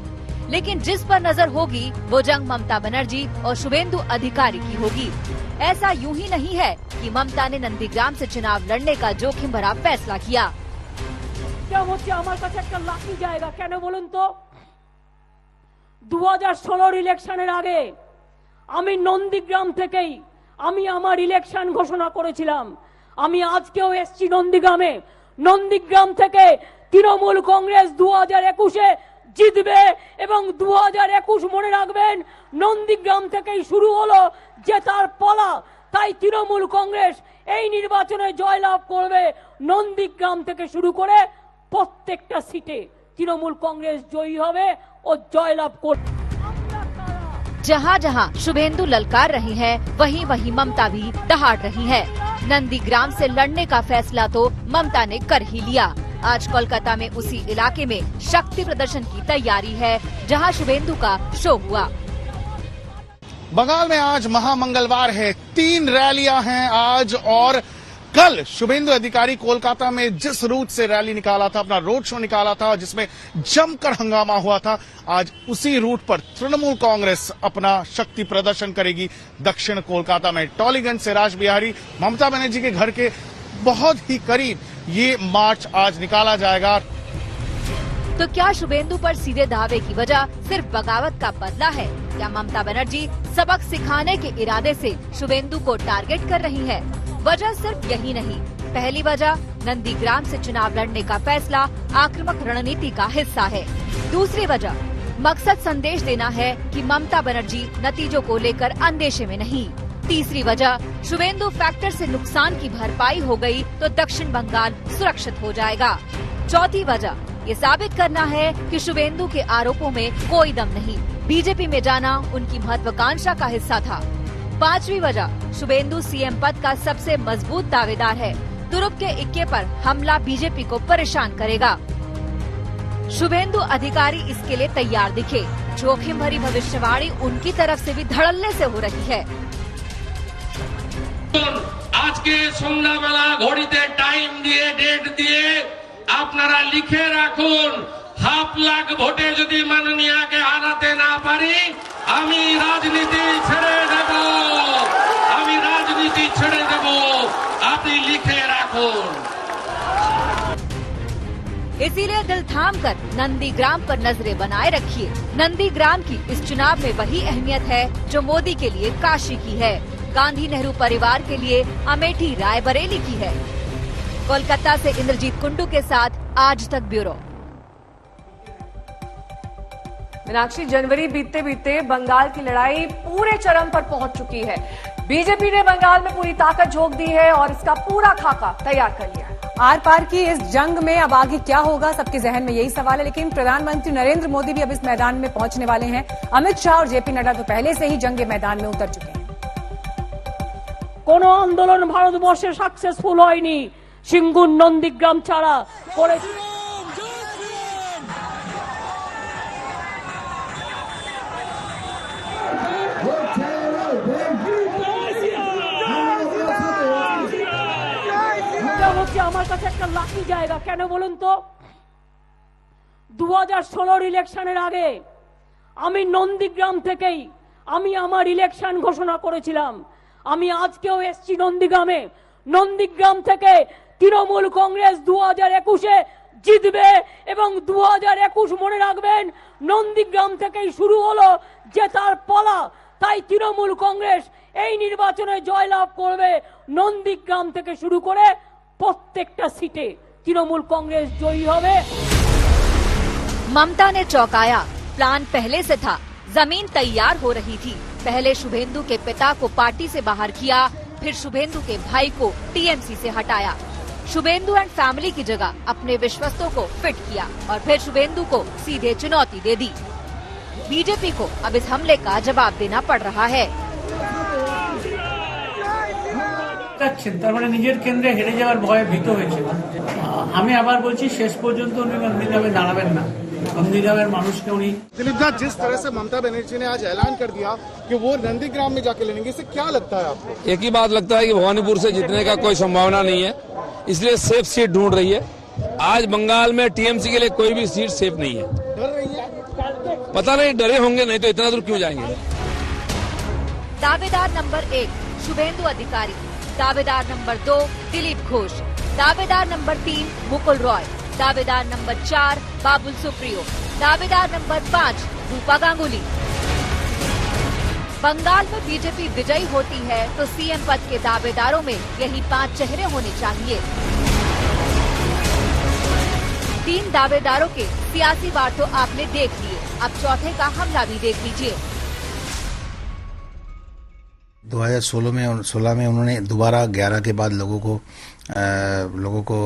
लेकिन जिस पर नजर होगी वो जंग ममता बनर्जी और शुभेंदु अधिकारी की होगी। ऐसा यूं ही नहीं है कि ममता ने नंदीग्राम से चुनाव लड़ने का जोखिम भरा फैसला किया। क्या হচ্ছে আমার কাছে একটা লাঠি জায়গা কেন বলুন তো? 2016 ইলেকশনের আগে আমি নন্দীগ্রাম থেকেই আমি আমার ইলেকশন ঘোষণা করেছিলাম। আমি আজকেও এসছি নন্দীগ্রামে। নন্দীগ্রাম থেকে তৃণমূল কংগ্রেস 2021-এ জিতবে এবং 2021 মনে রাখবেন নন্দীগ্রাম থেকেই শুরু হলো যে তার পালা, তাই তৃণমূল কংগ্রেস এই নির্বাচনে জয়লাভ করবে। নন্দীগ্রাম থেকে শুরু করে প্রত্যেকটা সিটে তৃণমূল কংগ্রেস জয়ী হবে ও জয়লাভ করবে। जहां जहां शुभेंदु ललकार रही है, वहीं वहीं ममता भी दहाड़ रही है। नंदीग्राम से लड़ने का फैसला तो ममता ने कर ही लिया। आज कोलकाता में उसी इलाके में शक्ति प्रदर्शन की तैयारी है, जहां शुभेंदु का शो हुआ। बंगाल में आज महामंगलवार है, 3 रैलियां हैं आज और कल शुभेंदु अधिकारी कोलकाता में जिस रूट से रैली निकाला था, अपना रोड शो निकाला था जिसमें जमकर हंगामा हुआ था, आज उसी रूट पर तृणमूल कांग्रेस अपना शक्ति प्रदर्शन करेगी। दक्षिण कोलकाता में टॉलीगंज से राज बिहारी ममता बनर्जी के घर के बहुत ही करीब ये मार्च आज निकाला जाएगा। तो क्या शुभेंदु पर सीधे दावे की वजह सिर्फ बगावत का बदला है? क्या ममता बनर्जी सबक सिखाने के इरादे से शुभेंदु को टारगेट कर रही है? वजह सिर्फ यही नहीं। पहली वजह नंदीग्राम से चुनाव लड़ने का फैसला आक्रामक रणनीति का हिस्सा है। दूसरी वजह मकसद संदेश देना है कि ममता बनर्जी नतीजों को लेकर अंदेशे में नहीं। तीसरी वजह शुभेंदु फैक्टर से नुकसान की भरपाई हो गई तो दक्षिण बंगाल सुरक्षित हो जाएगा। चौथी वजह ये साबित करना है कि शुभेंदु के आरोपों में कोई दम नहीं, बीजेपी में जाना उनकी महत्वाकांक्षा का हिस्सा था। पांचवी वजह शुभेंदु सीएम पद का सबसे मजबूत दावेदार है। तुरुप के इक्के पर हमला बीजेपी को परेशान करेगा। शुभेंदु अधिकारी इसके लिए तैयार दिखे। जोखिम भरी भविष्यवाणी उनकी तरफ से भी धड़ल्ले से हो रही है। आज के সন্ধ্যাবেলা ঘড়িতে টাইম দিয়ে ডেট দিয়ে আপনারা লিখে রাখুন, 1/2 লাখ ভোটে যদি মাননীয়াকে হারাতে না পারি আমি রাজনীতি ছেড়ে দেব, আমি রাজনীতি ছেড়ে দেব, আপনি লিখে রাখুন। इसीलिए दिल थाम कर नंदीग्राम पर नजरें बनाए रखिए। नंदीग्राम की इस चुनाव में वही अहमियत है जो मोदी के लिए काशी की है, गांधी नेहरू परिवार के लिए अमेठी रायबरेली की है। कोलकाता से इंद्रजीत कुंडू के साथ आज तक ब्यूरो। मीनाक्षी, जनवरी बीतते बीतते बंगाल की लड़ाई पूरे चरम पर पहुंच चुकी है। बीजेपी ने बंगाल में पूरी ताकत झोंक दी है और इसका पूरा खाका तैयार कर लिया है। आर पार की इस जंग में अब आगे क्या होगा, सबके जहन में यही सवाल है। लेकिन प्रधानमंत्री नरेंद्र मोदी भी अब इस मैदान में पहुंचने वाले हैं। अमित शाह और जेपी नड्डा तो पहले से ही जंग के मैदान में उतर चुके हैं। কোনো আন্দোলন ভারতবর্ষে সাকসেসফুল হয়নি সিঙ্গুর নন্দীগ্রাম ছাড়া করে। আমার কাছে একটা লাকি জায়গা, কেন বলুন তো? 2016 ইলেকশনের আগে আমি নন্দীগ্রাম থেকেই আমি আমার ইলেকশন ঘোষণা করেছিলাম। আমি আজকেও এসছি নন্দীগ্রামে। নন্দীগ্রাম থেকে তৃণমূল কংগ্রেস 2021-এ জিতবে এবং 2021 মনে রাখবেন নন্দীগ্রাম থেকেই শুরু হলো জেতার পালা। তাই তৃণমূল কংগ্রেস এই নির্বাচনে জয়লাভ করবে। নন্দীগ্রাম থেকে শুরু করে প্রত্যেকটা সিটে তৃণমূল কংগ্রেস জয়ী হবে। ममता ने चौंकाया, प्लान पहले से था, जमीन तैयार हो रही थी। पहले शुभेंदु के पिता को पार्टी से बाहर किया, फिर शुभेंदु के भाई को टीएमसी से हटाया। शुभेंदु एंड फैमिली की जगह अपने विश्वस्तों को फिट किया और फिर शुभेंदु को सीधे चुनौती दे दी। बीजेपी को अब इस हमले का जवाब देना पड़ रहा है। তার মানে নিজের কেন্দ্রে হেরে যাওয়ার ভয়ে ভীত হয়েছে। আমি আবার বলছি শেষ পর্যন্ত উনি নন্দীগ্রামে দাঁড়াবেন না। नंदीग्राम मानुष के उन्हीं दिलीप दा, जिस तरह से ममता बनर्जी ने आज ऐलान कर दिया कि वो नंदीग्राम में जाके लड़ेंगे, इससे क्या लगता है आपको? एक ही बात लगता है कि भवानीपुर से जीतने का कोई संभावना नहीं है, इसलिए सेफ सीट ढूंढ रही है। आज बंगाल में टीएमसी के लिए कोई भी सीट सेफ नहीं है। डर रही है? पता नहीं, डरे होंगे, नहीं तो इतना दूर क्यों जाएंगे। दावेदार नंबर 1 शुभेंदु अधिकारी, दावेदार नंबर 2 दिलीप घोष, दावेदार नंबर 3 मुकुल रॉय, दावेदार नंबर 4 बाबुल सुप्रियो, दावेदार नंबर 5 रूपा गांगुली। बंगाल में बीजेपी विजयी होती है तो सीएम पद के दावेदारों में यही 5 चेहरे होने चाहिए। 3 दावेदारों के सियासी वार तो आपने देख लिए, अब चौथे का हमला भी देख लीजिए। 2016 में उन्होंने दोबारा 11 के बाद लोगों को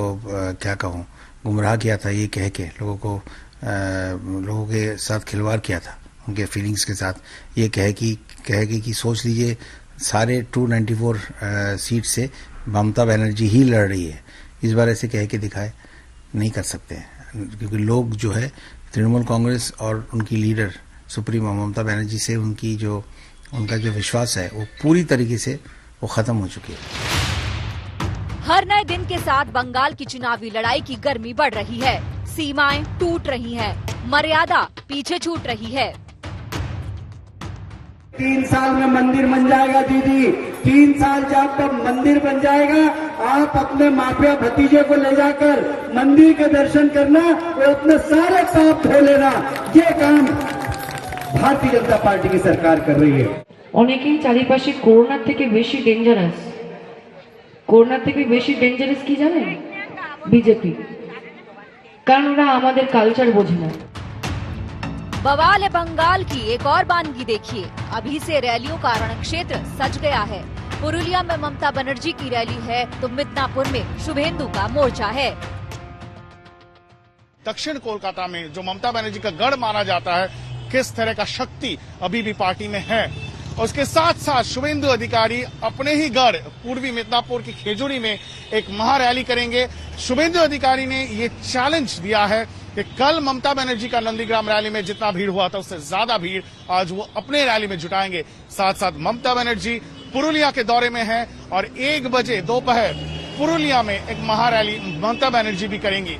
क्या कहूँ गुमराह किया था, ये कह के लोगों के साथ खिलवाड़ किया था, उनके फीलिंग्स के साथ। ये कह कि सोच लीजिए सारे 294 सीट से ममता बनर्जी ही लड़ रही है। इस बार ऐसे कह के दिखाए नहीं कर सकते हैं, क्योंकि लोग जो है तृणमूल कांग्रेस और उनकी लीडर सुप्रीमो ममता बनर्जी से उनका जो विश्वास है वो पूरी तरीके से वो खत्म हो चुकी है। हर नए दिन के साथ बंगाल की चुनावी लड़ाई की गर्मी बढ़ रही है, सीमाएं टूट रही हैं, मर्यादा पीछे छूट रही है। 3 साल में मंदिर बन जाएगा दीदी, 3 साल जब तक मंदिर बन जाएगा आप अपने माफिया भतीजे को ले जाकर मंदिर के दर्शन करना और अपने सारे पाप धो लेना। ये काम भारतीय जनता पार्टी की सरकार कर रही है। অনেকেই চারিপাশে করোনার থেকে বেশি ডেঞ্জারাস, করোনার থেকে বেশি ডেঞ্জারাস কি জানেন? বিজেপি, কারণ ওরা আমাদের কালচার বোঝে না। बवाल बंगाल की एक और बानगी देखिए, अभी से रैलियों का रण क्षेत्र सज गया है। पुरुलिया में ममता बनर्जी की रैली है तो मिदनापुर में शुभेंदु का मोर्चा है। दक्षिण कोलकाता में जो ममता बनर्जी का गढ़ माना जाता है, किस तरह का शक्ति अभी भी पार्टी में है। और उसके साथ साथ शुभेंदु अधिकारी अपने ही गढ़ पूर्वी मिदनापुर की खेजूरी में एक महारैली करेंगे। शुभेंदु अधिकारी ने ये चैलेंज दिया है कि कल ममता बनर्जी का नंदीग्राम रैली में जितना भीड़ हुआ था उससे ज्यादा भीड़ आज वो अपने रैली में जुटाएंगे। साथ साथ ममता बनर्जी पुरुलिया के दौरे में हैं और 1 बजे दोपहर पुरुलिया में एक महारैली ममता बनर्जी भी करेंगी।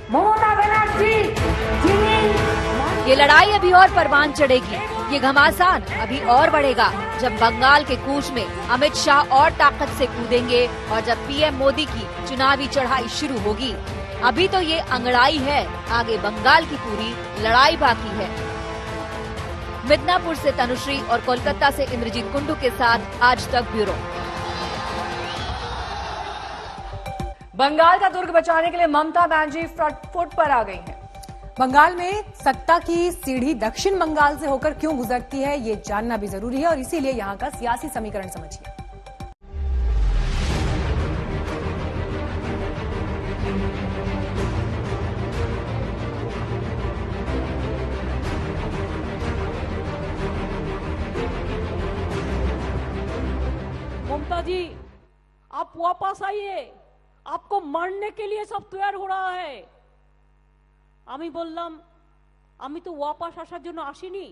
ये लड़ाई अभी और परवान चढ़ेगी, ये घमासान अभी और बढ़ेगा जब बंगाल के कूच में अमित शाह और ताकत से कूदेंगे और जब पीएम मोदी की चुनावी चढ़ाई शुरू होगी। अभी तो ये अंगड़ाई है, आगे बंगाल की पूरी लड़ाई बाकी है। मिदनापुर से तनुश्री और कोलकाता से इंद्रजीत कुंडू के साथ आज तक ब्यूरो। बंगाल का दुर्ग बचाने के लिए ममता बनर्जी फ्रंट फुट पर आ गई हैं। बंगाल में सत्ता की सीढ़ी दक्षिण बंगाल से होकर क्यों गुजरती है, ये जानना भी जरूरी है और इसीलिए यहाँ का सियासी समीकरण समझिए। ममता जी, आप वापस आइए, आपको मारने के लिए सब तैयार हो रहा है। আমি বললাম আমি তো ওয়াপস আসার জন্য আসিনি,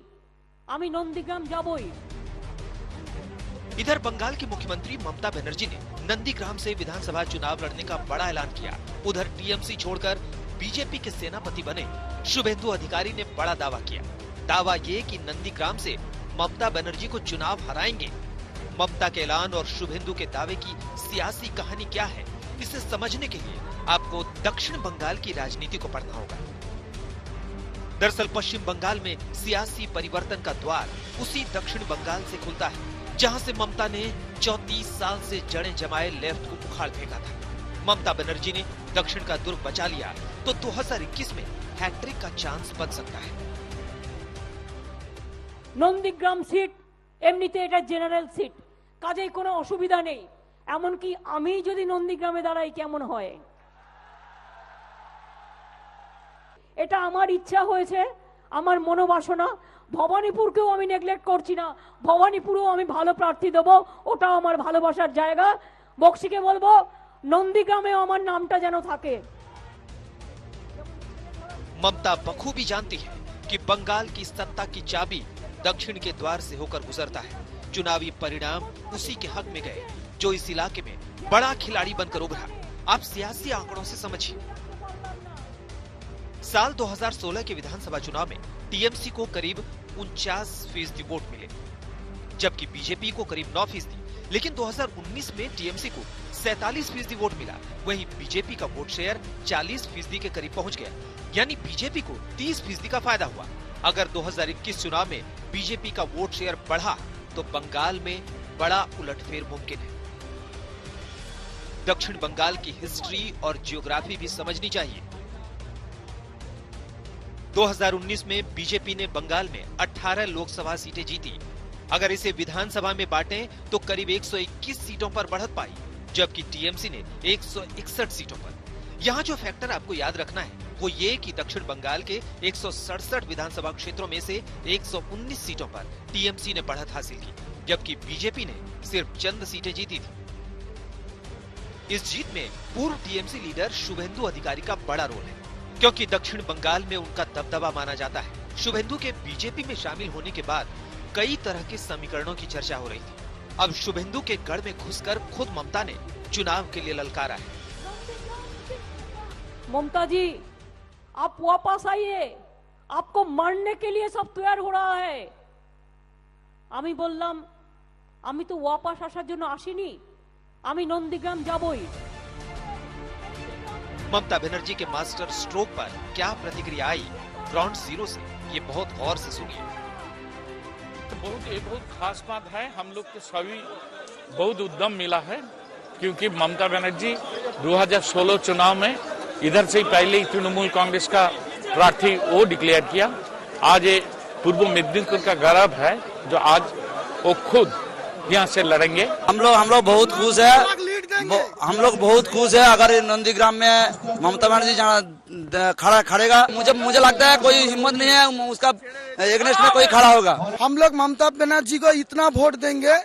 আমি নন্দীগ্রাম যাবই। इधर बंगाल की मुख्यमंत्री ममता बनर्जी ने नंदीग्राम से विधानसभा चुनाव लड़ने का बड़ा ऐलान किया। उधर टीएमसी छोड़कर बीजेपी के सेनापति बने शुभेंदु अधिकारी ने बड़ा दावा किया। दावा ये कि नंदीग्राम से ममता बनर्जी को चुनाव हराएंगे। ममता के ऐलान और शुभेंदु के दावे की सियासी कहानी क्या है, इसे समझने के लिए आपको दक्षिण बंगाल की राजनीति को पढ़ना होगा। दरअसल पश्चिम बंगाल में सियासी परिवर्तन का द्वार उसी दक्षिण बंगाल से खुलता है, जहां से ममता ने 34 साल से जड़ें जमाए लेफ्ट को उखाड़ फेंका था। ममता बनर्जी ने दक्षिण का दुर्ग बचा लिया तो 2021 में हैट्रिक का चांस बन सकता है। নন্দীগ্রাম সিট এমনিতে এটা জেনারেল সিট, কাজেই কোনো অসুবিধা নেই। এমনকি আমি যদি নন্দীগ্রামে দাঁড়াই কেমন হয়, এটা আমার ইচ্ছা হয়েছে, আমার মনোবাসনা। ভবানীপুরকেও আমি নেগলেক্ট করছি না, ভবানীপুরেও আমি ভালো প্রার্থী দেব, ওটা আমার ভালোবাসার জায়গা। বক্সিকে বলবো নন্দীগ্রামেও আমার নামটা যেন থাকে। ममता बखूबी जानती है कि बंगाल की सत्ता की चाबी दक्षिण के द्वार से होकर गुजरता है। चुनावी परिणाम उसी के हक में गए जो इस इलाके में बड़ा खिलाड़ी बनकर उभरा। आप सियासी आंकड़ों से समझिए। साल 2016 के विधानसभा चुनाव में टीएमसी को करीब 49% वोट मिले, जबकि बीजेपी को करीब 9%। लेकिन 2019 में टीएमसी को 47% वोट मिला, वहीं बीजेपी का वोट शेयर 40% के करीब पहुंच गया, यानी बीजेपी को 30% का फायदा हुआ। अगर 2021 चुनाव में बीजेपी का वोट शेयर बढ़ा तो बंगाल में बड़ा उलटफेर मुमकिन है। दक्षिण बंगाल की हिस्ट्री और जियोग्राफी भी समझनी चाहिए। 2019 में बीजेपी ने बंगाल में 18 लोकसभा सीटें जीती। अगर इसे विधानसभा में बांटें तो करीब 121 सीटों पर बढ़त पाई, जबकि टीएमसी ने 161 सीटों पर। यहाँ जो फैक्टर आपको याद रखना है वो ये कि दक्षिण बंगाल के 167 विधानसभा क्षेत्रों में से 119 सीटों पर टीएमसी ने बढ़त हासिल की, जबकि बीजेपी ने सिर्फ चंद सीटें जीती थी। इस जीत में पूर्व टीएमसी लीडर शुभेंदु अधिकारी का बड़ा रोल है, क्योंकि दक्षिण बंगाल में उनका दबदबा माना जाता है। शुभेंदु के बीजेपी में शामिल होने के बाद कई तरह के समीकरणों की चर्चा हो रही थी। अब शुभेंदु के गढ़ में घुसकर खुद ममता ने चुनाव के लिए ललकारा है। ममता जी, आप वापस आइए, आपको मारने के लिए सब तैयार हो रहा है। আমি বললাম আমি তো ওয়াপস আসার জন্য আসিনি, আমি নন্দীগ্রাম যাবই। ममता बनर्जी के मास्टर स्ट्रोक पर क्या प्रतिक्रिया आई ग्राउंड जीरो से, ये बहुत गौर से सुनिए। बहुत खास बात है, हम लोग को सभी बहुत उद्यम मिला है, क्योंकि ममता बनर्जी 2016 चुनाव में इधर से ही पहले ही तृणमूल कांग्रेस का प्रार्थी वो डिक्लेयर किया। आज ये पूर्व मेदिनीपुर का गौरव है जो आज वो खुद यहाँ से लड़ेंगे। हम लोग बहुत खुश है, हम लोग बहुत खुश है। अगर नंदीग्राम में ममता बनर्जी जहाँ खड़ेगा, मुझे लगता है कोई हिम्मत नहीं है उसका एगेंस्ट में कोई खड़ा होगा। हम लोग ममता बनर्जी को इतना वोट देंगे,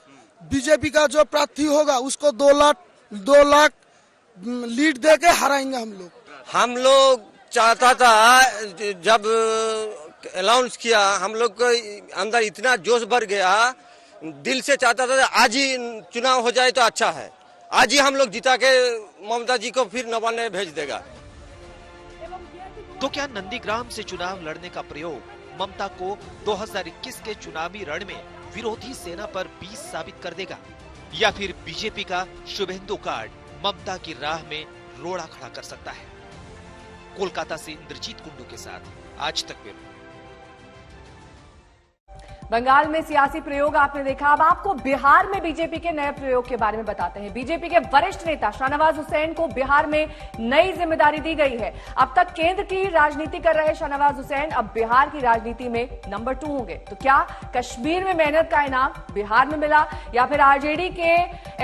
बीजेपी का जो प्रार्थी होगा उसको 2 लाख लीड दे के हराएंगे हम लोग चाहता था, जब अनाउंस किया हम लोग को अंदर इतना जोश भर गया दिल से चाहता था आज ही चुनाव हो जाए तो अच्छा है, आज ही हम लोग जिता के ममता जी को फिर नवान्ने भेज देगा। तो क्या नंदीग्राम से चुनाव लड़ने का प्रयोग ममता को 2021 के चुनावी रण में विरोधी सेना पर बीस साबित कर देगा, या फिर बीजेपी का शुभेंदु कार्ड ममता की राह में रोड़ा खड़ा कर सकता है? कोलकाता से इंद्रजीत कुंडू के साथ आज तक ब्यूरो। बंगाल में सियासी प्रयोग आपने देखा, अब आपको बिहार में बीजेपी के नए प्रयोग के बारे में बताते हैं। बीजेपी के वरिष्ठ नेता शाहनवाज हुसैन को बिहार में नई जिम्मेदारी दी गई है। अब तक केंद्र की राजनीति कर रहे शाहनवाज हुसैन अब बिहार की राजनीति में नंबर 2 होंगे। तो क्या कश्मीर में मेहनत का इनाम बिहार में मिला, या फिर आरजेडी के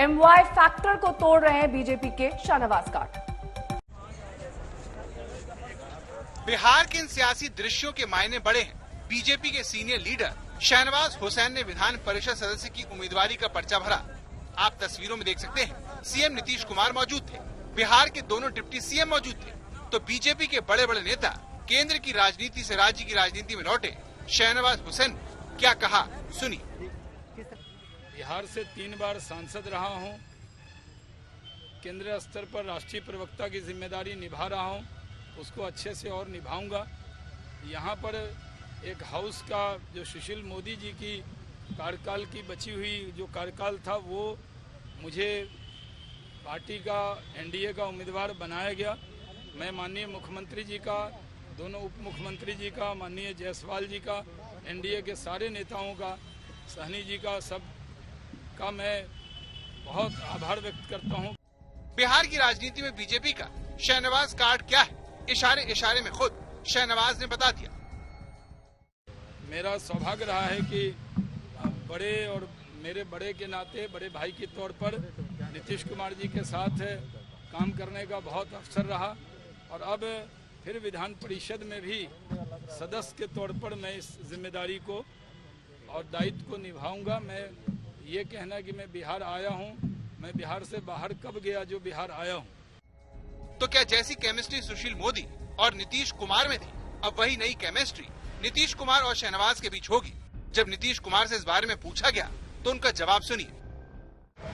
MY फैक्टर को तोड़ रहे हैं बीजेपी के शाहनवाज कार्ड? बिहार के इन सियासी दृश्यों के मायने बड़े हैं। बीजेपी के सीनियर लीडर शाहनवाज हुसैन ने विधान परिषद सदस्य की उम्मीदवारी का पर्चा भरा। आप तस्वीरों में देख सकते हैं, सीएम नीतीश कुमार मौजूद थे, बिहार के दोनों डिप्टी सीएम मौजूद थे। तो बीजेपी के बड़े बड़े नेता केंद्र की राजनीति से राज्य की राजनीति में लौटे शाहनवाज हुसैन क्या कहा, सुनिए। बिहार से 3 बार सांसद रहा हूँ, केंद्रीय स्तर पर राष्ट्रीय प्रवक्ता की जिम्मेदारी निभा रहा हूँ, उसको अच्छे से और निभाऊंगा। यहाँ पर एक हाउस का जो सुशील मोदी जी की कार्यकाल की बची हुई जो कार्यकाल था, वो मुझे पार्टी का एनडीए का उम्मीदवार बनाया गया। मैं माननीय मुख्यमंत्री जी का, दोनों उप मुख्यमंत्री जी का, माननीय जायसवाल जी का, एनडीए के सारे नेताओं का, सहनी जी का, सब का मैं बहुत आभार व्यक्त करता हूँ। बिहार की राजनीति में बीजेपी का शाहनवाज कार्ड क्या है, इशारे इशारे में खुद शाहनवाज ने बता दिया। मेरा सौभाग्य रहा है कि बड़े और मेरे बड़े के नाते, बड़े भाई के तौर पर नीतीश कुमार जी के साथ काम करने का बहुत अवसर रहा, और अब फिर विधान परिषद में भी सदस्य के तौर पर मैं इस जिम्मेदारी को और दायित्व को निभाऊंगा। मैं ये कहना कि मैं बिहार आया हूँ, मैं बिहार से बाहर कब गया जो बिहार आया हूँ। तो क्या जैसी केमिस्ट्री सुशील मोदी और नीतीश कुमार में थी, अब वही नई केमिस्ट्री नीतीश कुमार और शाहनवाज के बीच होगी? जब नीतीश कुमार से इस बारे में पूछा गया तो उनका जवाब सुनिए।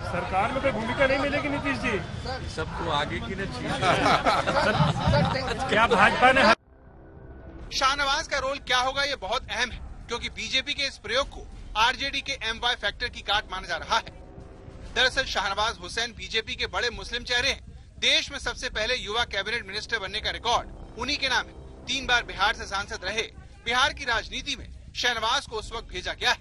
सरकार में कोई भूमिका नहीं मिलेगी नीतीश जी, सबको आगे की न क्या भाजपा ने? शाहनवाज का रोल क्या होगा ये बहुत अहम है, क्योंकि बीजेपी के इस प्रयोग को आरजेडी के MY फैक्टर की काट माना जा रहा है। दरअसल शाहनवाज हुसैन बीजेपी के बड़े मुस्लिम चेहरे हैं। देश में सबसे पहले युवा कैबिनेट मिनिस्टर बनने का रिकॉर्ड उन्हीं के नाम है। 3 बार बिहार से सांसद रहे। बिहार की राजनीति में शाहनवाज को उस वक्त भेजा गया है